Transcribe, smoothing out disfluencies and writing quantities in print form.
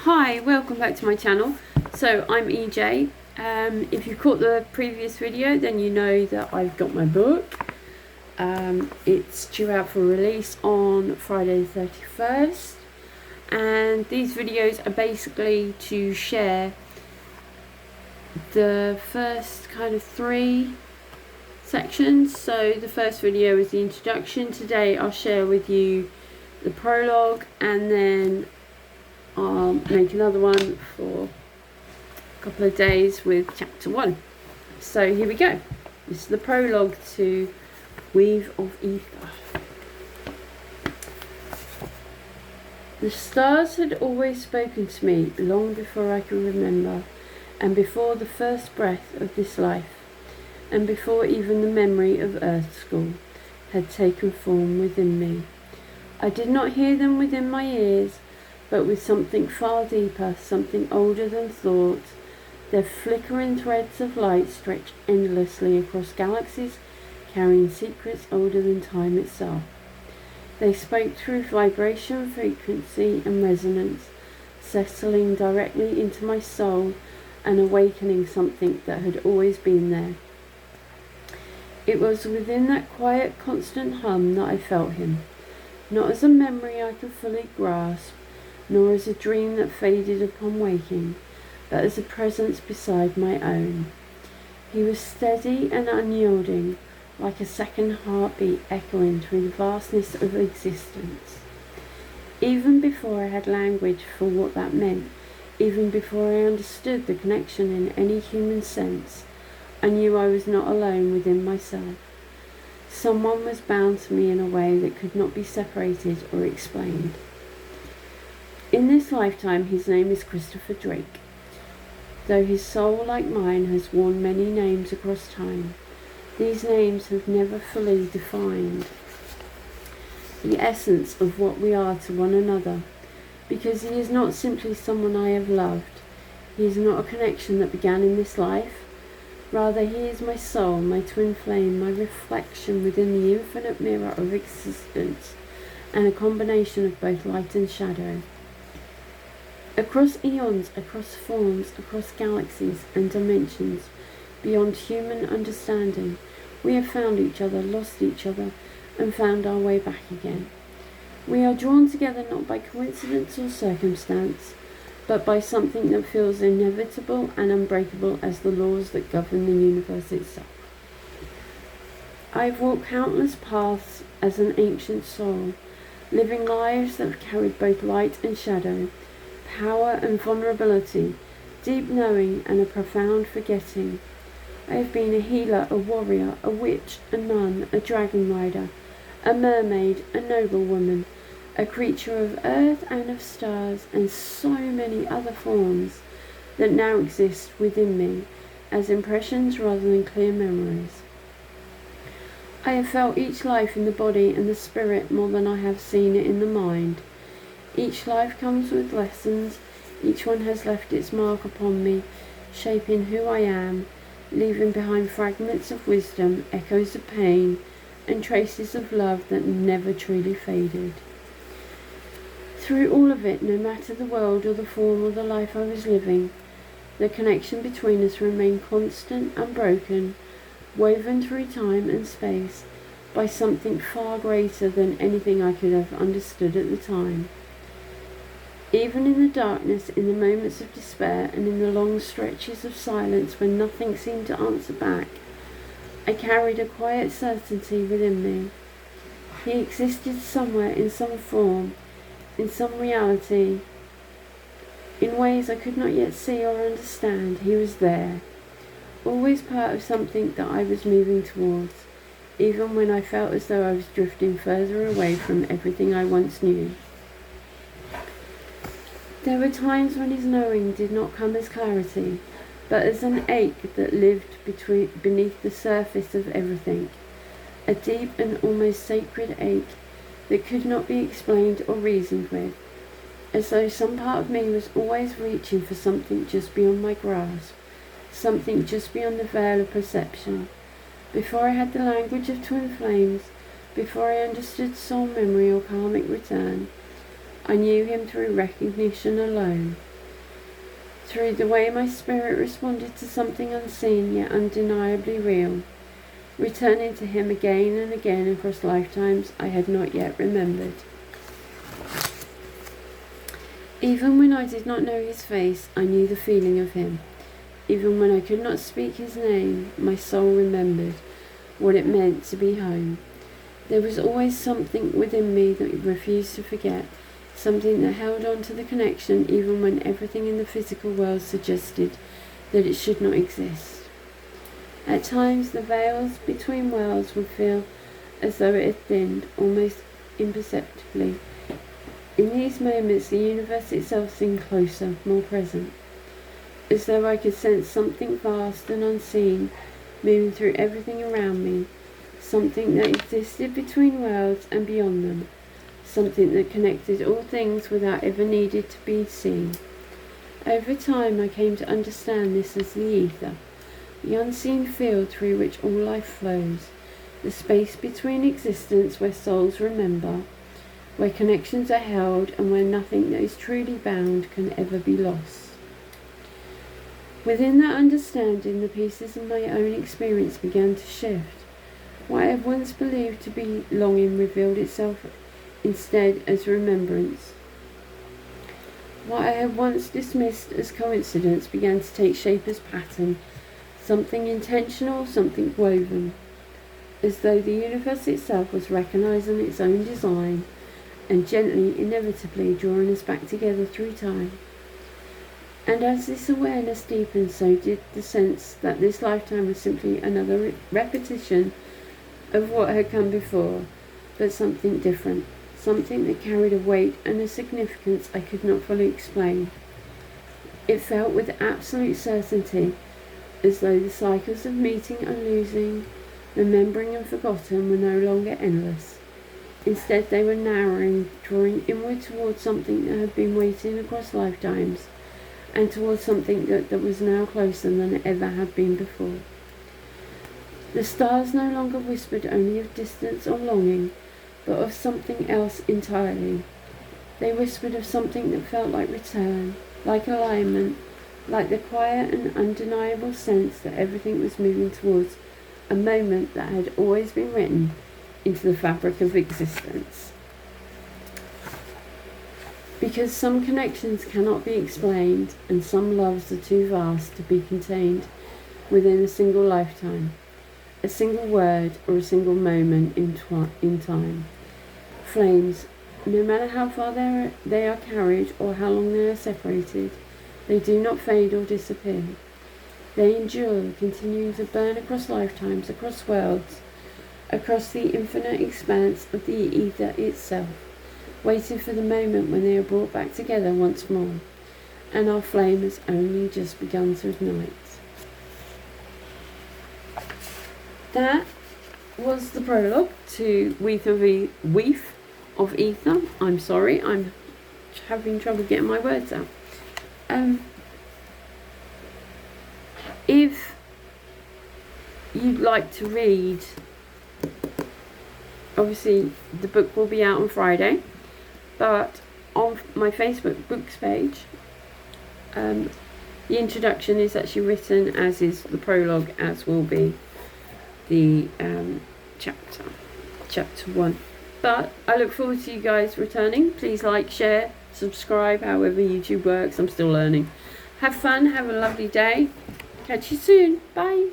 Hi, welcome back to my channel. So I'm EJ. If you caught the previous video, then you know that I've got my book. It's due out for release on Friday the 31st, and these videos are basically to share the first kind of 3 sections. So the first video is the introduction. Today I'll share with you the prologue, and then I'll make another one for a couple of days with chapter 1. So here we go. This is the prologue to Weave of Aether. The stars had always spoken to me long before I could remember, and before the first breath of this life, and before even the memory of Earth School had taken form within me. I did not hear them within my ears, but with something far deeper, something older than thought, their flickering threads of light stretch endlessly across galaxies, carrying secrets older than time itself. They spoke through vibration, frequency, and resonance, settling directly into my soul and awakening something that had always been there. It was within that quiet, constant hum that I felt him, not as a memory I could fully grasp, nor as a dream that faded upon waking, but as a presence beside my own. He was steady and unyielding, like a second heartbeat echoing through the vastness of existence. Even before I had language for what that meant, even before I understood the connection in any human sense, I knew I was not alone within myself. Someone was bound to me in a way that could not be separated or explained. In this lifetime, his name is Christopher Drake. Though his soul, like mine, has worn many names across time, these names have never fully defined the essence of what we are to one another, because he is not simply someone I have loved. He is not a connection that began in this life. Rather, he is my soul, my twin flame, my reflection within the infinite mirror of existence, and a combination of both light and shadow. Across eons, across forms, across galaxies and dimensions, beyond human understanding, we have found each other, lost each other, and found our way back again. We are drawn together not by coincidence or circumstance, but by something that feels inevitable and unbreakable as the laws that govern the universe itself. I have walked countless paths as an ancient soul, living lives that have carried both light and shadow, power and vulnerability, deep knowing and a profound forgetting. I have been a healer, a warrior, a witch, a nun, a dragon rider, a mermaid, a noble woman, a creature of earth and of stars, and so many other forms that now exist within me as impressions rather than clear memories. I have felt each life in the body and the spirit more than I have seen it in the mind. Each life comes with lessons, each one has left its mark upon me, shaping who I am, leaving behind fragments of wisdom, echoes of pain, and traces of love that never truly faded. Through all of it, no matter the world or the form or the life I was living, the connection between us remained constant, unbroken, woven through time and space by something far greater than anything I could have understood at the time. Even in the darkness, in the moments of despair, and in the long stretches of silence when nothing seemed to answer back, I carried a quiet certainty within me. He existed somewhere in some form, in some reality, in ways I could not yet see or understand. He was there, always part of something that I was moving towards, even when I felt as though I was drifting further away from everything I once knew. There were times when his knowing did not come as clarity, but as an ache that lived beneath the surface of everything, a deep and almost sacred ache that could not be explained or reasoned with, as though some part of me was always reaching for something just beyond my grasp, something just beyond the veil of perception. Before I had the language of twin flames, before I understood soul memory or karmic return, I knew him through recognition alone, through the way my spirit responded to something unseen yet undeniably real, returning to him again and again across lifetimes I had not yet remembered. Even when I did not know his face, I knew the feeling of him. Even when I could not speak his name, my soul remembered what it meant to be home. There was always something within me that refused to forget, something that held on to the connection even when everything in the physical world suggested that it should not exist. At times the veils between worlds would feel as though it had thinned, almost imperceptibly. In these moments the universe itself seemed closer, more present, as though I could sense something vast and unseen moving through everything around me, something that existed between worlds and beyond them, something that connected all things without ever needing to be seen. Over time I came to understand this as the ether, the unseen field through which all life flows, the space between existence where souls remember, where connections are held and where nothing that is truly bound can ever be lost. Within that understanding, the pieces of my own experience began to shift. What I had once believed to be longing revealed itself instead as remembrance. What I had once dismissed as coincidence began to take shape as pattern, something intentional, something woven, as though the universe itself was recognizing its own design and gently, inevitably drawing us back together through time. And as this awareness deepened, so did the sense that this lifetime was simply another repetition of what had come before, but something different, something that carried a weight and a significance I could not fully explain. It felt with absolute certainty as though the cycles of meeting and losing, remembering and forgotten were no longer endless. Instead they were narrowing, drawing inward towards something that had been waiting across lifetimes, and towards something that was now closer than it ever had been before. The stars no longer whispered only of distance or longing, but of something else entirely. They whispered of something that felt like return, like alignment, like the quiet and undeniable sense that everything was moving towards a moment that had always been written into the fabric of existence. Because some connections cannot be explained, and some loves are too vast to be contained within a single lifetime, a single word or a single moment in time. Flames, no matter how far they are carried or how long they are separated, they do not fade or disappear. They endure, continuing to burn across lifetimes, across worlds, across the infinite expanse of the ether itself, waiting for the moment when they are brought back together once more, and our flame has only just begun to ignite. That was the prologue to Weave of Aether. I'm sorry, I'm having trouble getting my words out. If you'd like to read, obviously the book will be out on Friday, but on my Facebook books page, the introduction is actually written, as is the prologue, as will be the chapter 1. But I look forward to you guys returning. Please like, share, subscribe, however YouTube works. I'm still learning. Have fun, have a lovely day. Catch you soon. Bye.